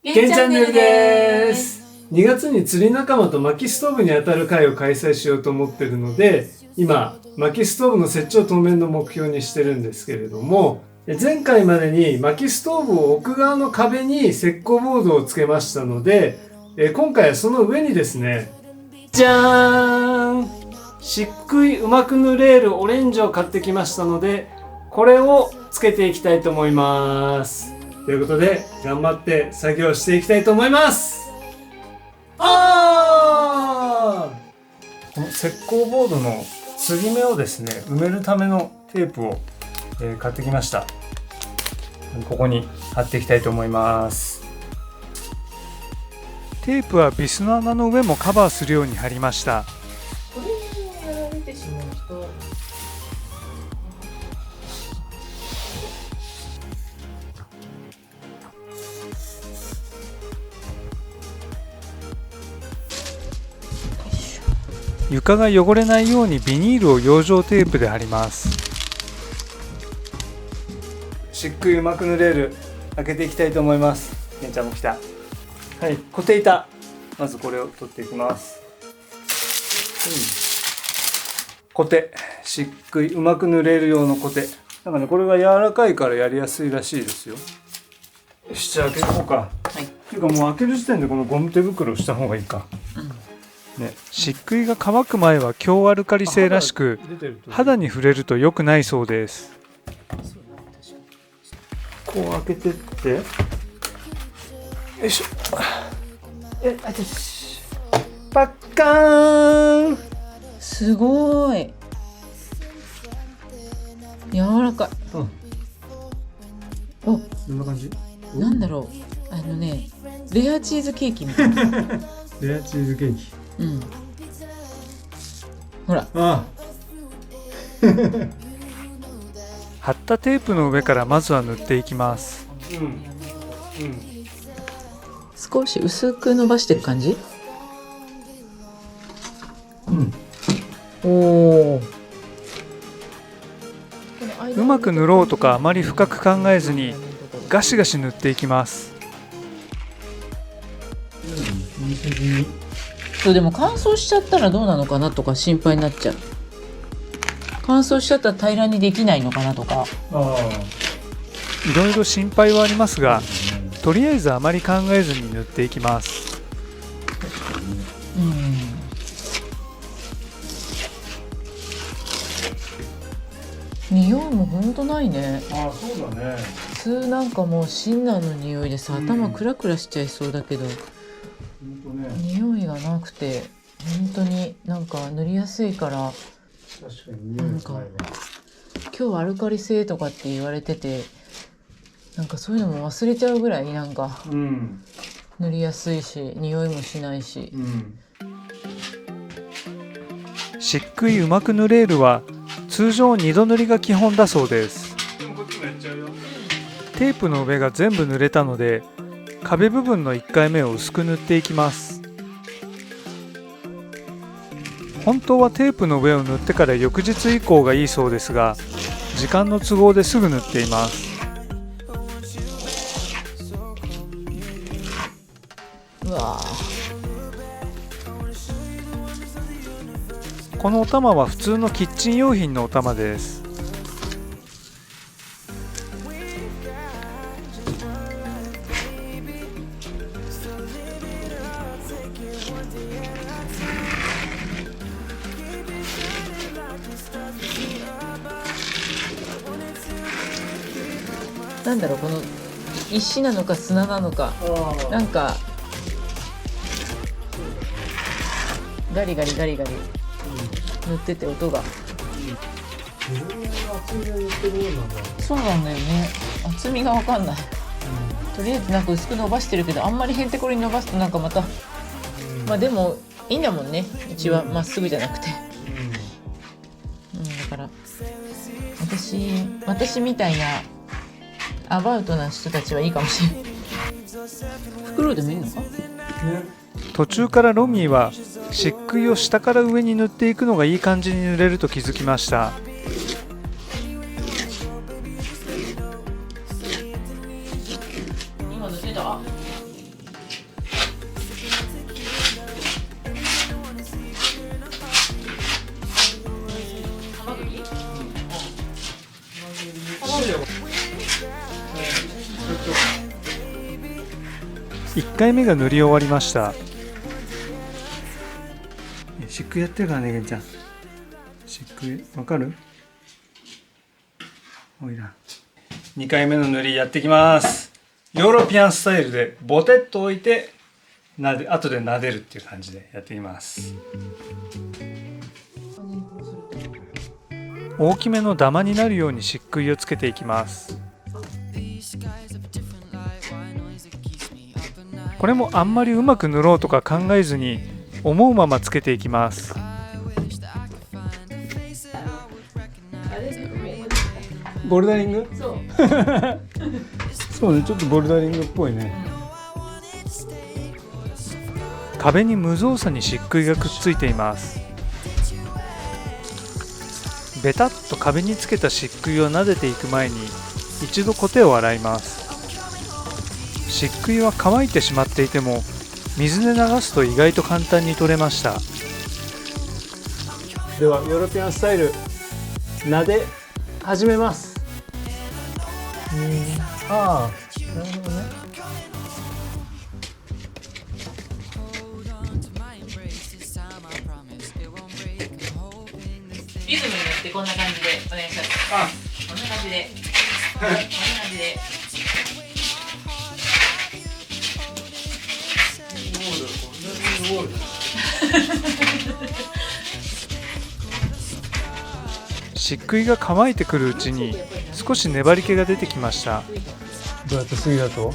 けんチャンネルです。2月に釣り仲間と薪ストーブに当たる会を開催しようと思ってるので、今薪ストーブの設置を当面の目標にしてるんですけれども、前回までに薪ストーブを奥側の壁に石膏ボードをつけましたので、今回はその上にですね、じゃーん、漆喰うまく塗れるオレンジを買ってきましたので、これをつけていきたいと思います。ということで頑張って作業していきたいと思います。この石膏ボードの継ぎ目をですね埋めるためのテープを、買ってきました。ここに貼っていきたいと思います。テープはビスの穴の上もカバーするように貼りました。これにやられてしまうと床が汚れないようにビニールを養生テープで貼ります。漆喰うまく塗れる開けていきたいと思います。けんちゃんも来た。はい、固定板、まずこれを取っていきます。固定、漆喰うまく塗れる用の固定。なんかね、これが柔らかいからやりやすいらしいですよ。よし、じゃあ開けていこうか。はい。っていうかもう開ける時点でこのゴム手袋をした方がいいか。ね、漆喰が乾く前は強アルカリ性らしく、肌に触れると良くないそうです。こう開けてって、よいしょ。あちし。パッカーン。すごい柔らかい。お、どんな感じ？なんだろう、レアチーズケーキみたいな。レアチーズケーキ。うん。ほら。貼ったテープの上からまずは塗っていきます。少し薄く伸ばしていく感じ？おお。うまく塗ろうとかあまり深く考えずにガシガシ塗っていきます。そう、でも乾燥しちゃったらどうなのかなとか心配になっちゃう。乾燥しちゃったら平らにできないのかなとか。いろいろ心配はありますが、とりあえずあまり考えずに塗っていきます。匂いもほんとないね。そうだね。普通なんかもうシンナーの匂いでさ、頭クラクラしちゃいそうだけど、匂いがなくて本当になんか塗りやすいから。確かになんか今日アルカリ性とかって言われてて、なんかそういうのも忘れちゃうぐらいなんか、塗りやすいし匂いもしないし、漆喰うまく塗れーるは通常2度塗りが基本だそうです。テープの上が全部塗れたので壁部分の1回目を薄く塗っていきます。本当はテープの上を塗ってから翌日以降がいいそうですが、時間の都合ですぐ塗っています。うわこのお玉は普通のキッチン用品のお玉です。なんだろう、この石なのか砂なのか、なんかガリガリガリガリ塗ってて音が、そうなんだよね、厚みが分かんない。とりあえずなんか薄く伸ばしてるけど、あんまりへんてこりに伸ばすとなんかまた、まあでもいいんだもんね、うちはまっすぐじゃなくて。だから私みたいなアバウトな人たちはいいかもしれない。袋でもいいのか？途中からロミーは漆喰を下から上に塗っていくのがいい感じに塗れると気づきました。今塗ってた？ 1回目が塗り終わりました。漆喰やってるからね、げんちゃん。漆喰わかる？おいら。2回目の塗りやってきます。ヨーロピアンスタイルでボテッと置いて後で撫でるっていう感じでやっています。大きめのダマになるように漆喰をつけていきます。これもあんまりうまく塗ろうとか考えずに思うままつけていきます。ボルダリング？そうそうね、ちょっとボルダリングっぽいね。壁に無造作に漆喰がくっついています。ベタッと壁につけた漆喰を撫でていく前に一度コテを洗います。漆喰は乾いてしまっていても水で流すと意外と簡単に取れました。ではヨーロピアンスタイル撫で始めます。ああ、なるほどね。リズムに乗ってこんな感じでお願いします。こんな感じで、こんな感じで。漆喰が乾いてくるうちに少し粘り気が出てきました。どうやって次だと？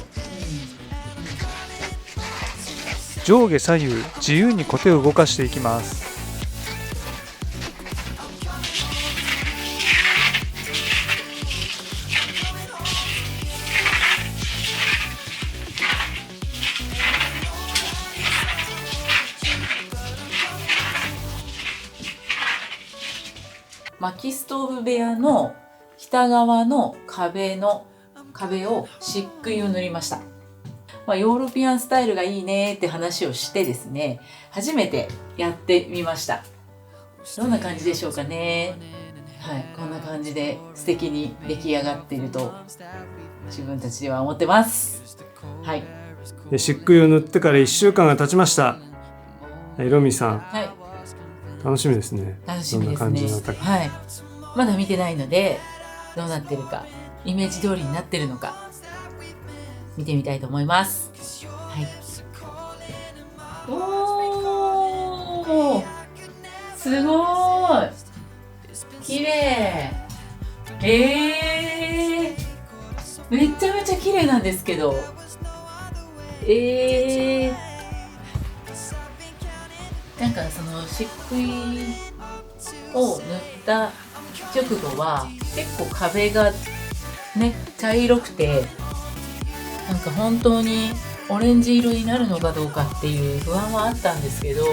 上下左右自由にコテを動かしていきます。薪ストーブ部屋の北側の壁を漆喰を塗りました。ヨーロピアンスタイルがいいねって話をしてですね、初めてやってみました。どんな感じでしょうかね。はい、こんな感じで素敵に出来上がっていると自分たちでは思ってます。はい。で漆喰を塗ってから1週間が経ちました。ロミさん、はい、楽しみですね。楽しみですどんな感じになったね。か。はい。まだ見てないのでどうなってるか、イメージ通りになってるのか見てみたいと思います。はい。おー、すごーい。綺麗。めちゃめちゃ綺麗なんですけど。なんかその漆喰を塗った直後は結構壁がね茶色くて、なんか本当にオレンジ色になるのかどうかっていう不安はあったんですけど、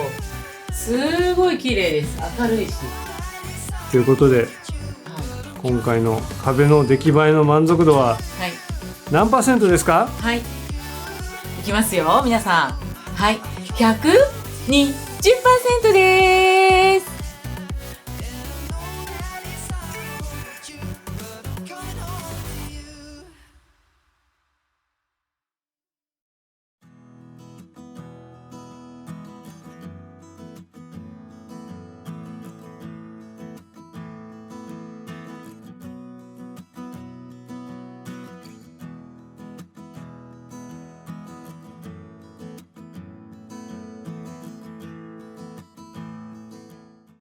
すごい綺麗です。明るいし。ということで、今回の壁の出来栄えの満足度ははい何%ですか？はい、いきますよ皆さん。はい、120%です。